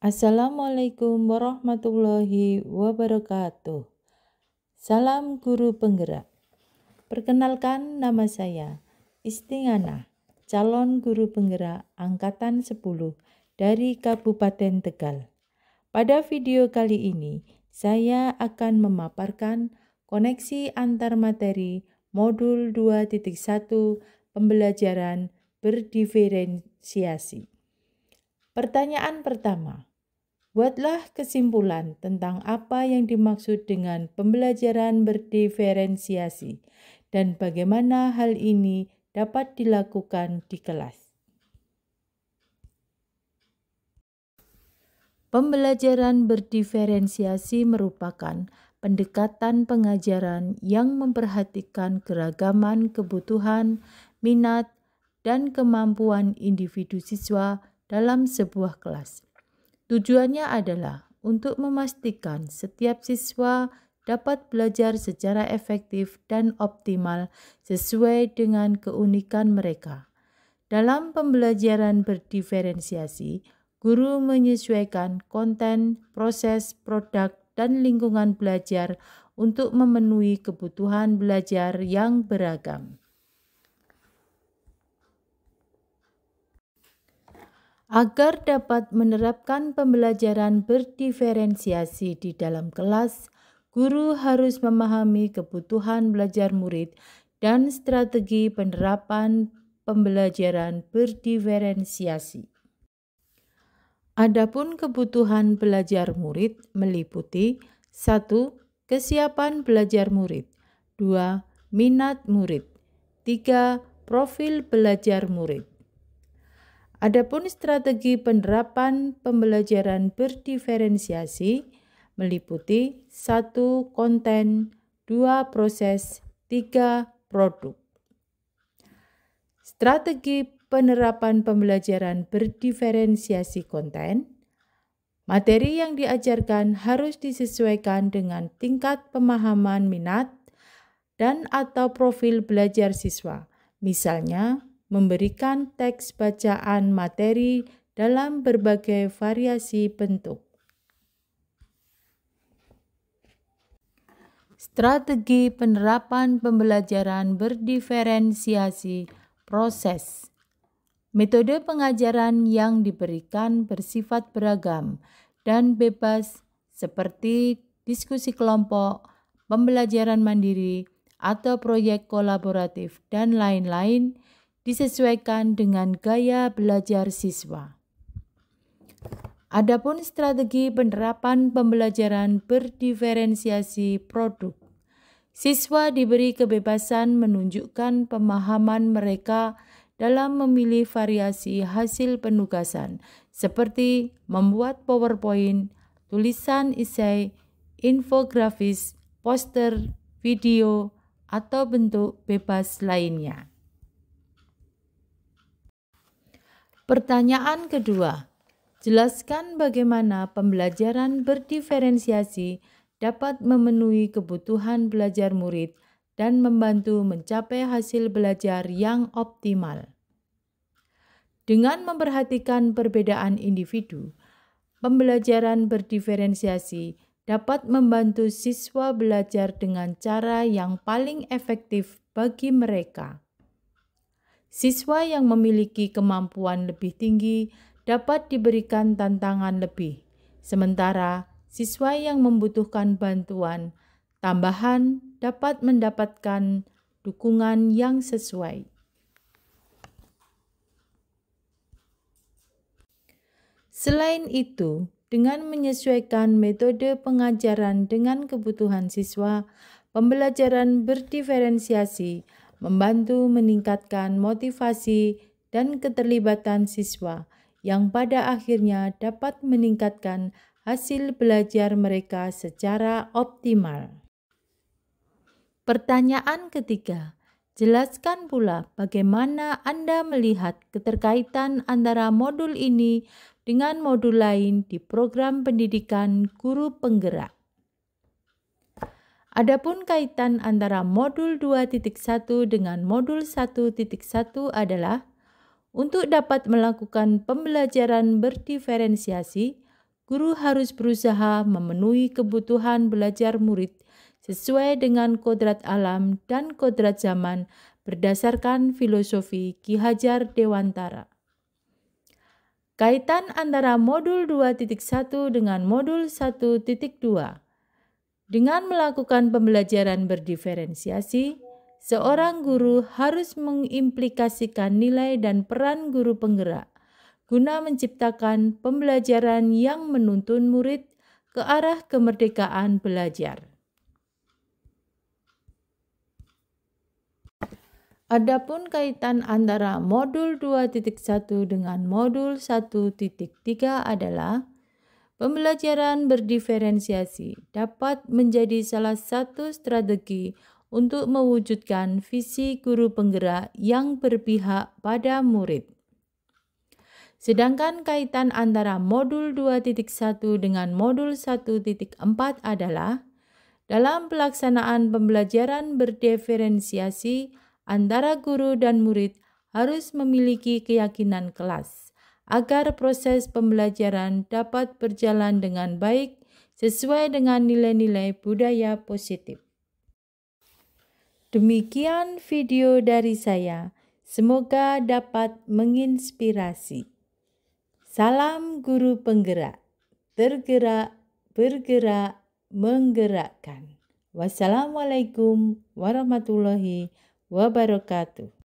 Assalamualaikum warahmatullahi wabarakatuh. Salam guru penggerak. Perkenalkan, nama saya Istingana, calon guru penggerak angkatan 10 dari Kabupaten Tegal. Pada video kali ini, saya akan memaparkan koneksi antar materi modul 2.1 pembelajaran berdiferensiasi. Pertanyaan pertama. Buatlah kesimpulan tentang apa yang dimaksud dengan pembelajaran berdiferensiasi dan bagaimana hal ini dapat dilakukan di kelas. Pembelajaran berdiferensiasi merupakan pendekatan pengajaran yang memperhatikan keragaman kebutuhan, minat, dan kemampuan individu siswa dalam sebuah kelas. Tujuannya adalah untuk memastikan setiap siswa dapat belajar secara efektif dan optimal sesuai dengan keunikan mereka. Dalam pembelajaran berdiferensiasi, guru menyesuaikan konten, proses, produk, dan lingkungan belajar untuk memenuhi kebutuhan belajar yang beragam. Agar dapat menerapkan pembelajaran berdiferensiasi di dalam kelas, guru harus memahami kebutuhan belajar murid dan strategi penerapan pembelajaran berdiferensiasi. Adapun kebutuhan belajar murid meliputi 1. Kesiapan belajar murid, 2. Minat murid, 3. Profil belajar murid. Adapun strategi penerapan pembelajaran berdiferensiasi meliputi 1. Konten, 2. Proses, 3. Produk. Strategi penerapan pembelajaran berdiferensiasi konten. Materi yang diajarkan harus disesuaikan dengan tingkat pemahaman minat dan atau profil belajar siswa. Misalnya, memberikan teks bacaan materi dalam berbagai variasi bentuk. Strategi penerapan pembelajaran berdiferensiasi proses. Metode pengajaran yang diberikan bersifat beragam dan bebas seperti diskusi kelompok, pembelajaran mandiri, atau proyek kolaboratif, dan lain-lain disesuaikan dengan gaya belajar siswa. Adapun strategi penerapan pembelajaran berdiferensiasi produk. Siswa diberi kebebasan menunjukkan pemahaman mereka dalam memilih variasi hasil penugasan seperti membuat PowerPoint, tulisan esai, infografis, poster, video, atau bentuk bebas lainnya. Pertanyaan kedua, jelaskan bagaimana pembelajaran berdiferensiasi dapat memenuhi kebutuhan belajar murid dan membantu mencapai hasil belajar yang optimal. Dengan memperhatikan perbedaan individu, pembelajaran berdiferensiasi dapat membantu siswa belajar dengan cara yang paling efektif bagi mereka. Siswa yang memiliki kemampuan lebih tinggi dapat diberikan tantangan lebih, sementara siswa yang membutuhkan bantuan tambahan dapat mendapatkan dukungan yang sesuai. Selain itu, dengan menyesuaikan metode pengajaran dengan kebutuhan siswa, pembelajaran berdiferensiasi membantu meningkatkan motivasi dan keterlibatan siswa yang pada akhirnya dapat meningkatkan hasil belajar mereka secara optimal. Pertanyaan ketiga, jelaskan pula bagaimana Anda melihat keterkaitan antara modul ini dengan modul lain di program pendidikan guru penggerak. Adapun kaitan antara modul 2.1 dengan modul 1.1 adalah untuk dapat melakukan pembelajaran berdiferensiasi, guru harus berusaha memenuhi kebutuhan belajar murid sesuai dengan kodrat alam dan kodrat zaman berdasarkan filosofi Ki Hajar Dewantara. Kaitan antara modul 2.1 dengan modul 1.2. Dengan melakukan pembelajaran berdiferensiasi, seorang guru harus mengimplikasikan nilai dan peran guru penggerak guna menciptakan pembelajaran yang menuntun murid ke arah kemerdekaan belajar. Adapun kaitan antara modul 2.1 dengan modul 1.3 adalah pembelajaran berdiferensiasi dapat menjadi salah satu strategi untuk mewujudkan visi guru penggerak yang berpihak pada murid. Sedangkan kaitan antara modul 2.1 dengan modul 1.4 adalah dalam pelaksanaan pembelajaran berdiferensiasi antara guru dan murid harus memiliki keyakinan kelas agar proses pembelajaran dapat berjalan dengan baik sesuai dengan nilai-nilai budaya positif. Demikian video dari saya. Semoga dapat menginspirasi. Salam guru penggerak, tergerak, bergerak, menggerakkan. Wassalamualaikum warahmatullahi wabarakatuh.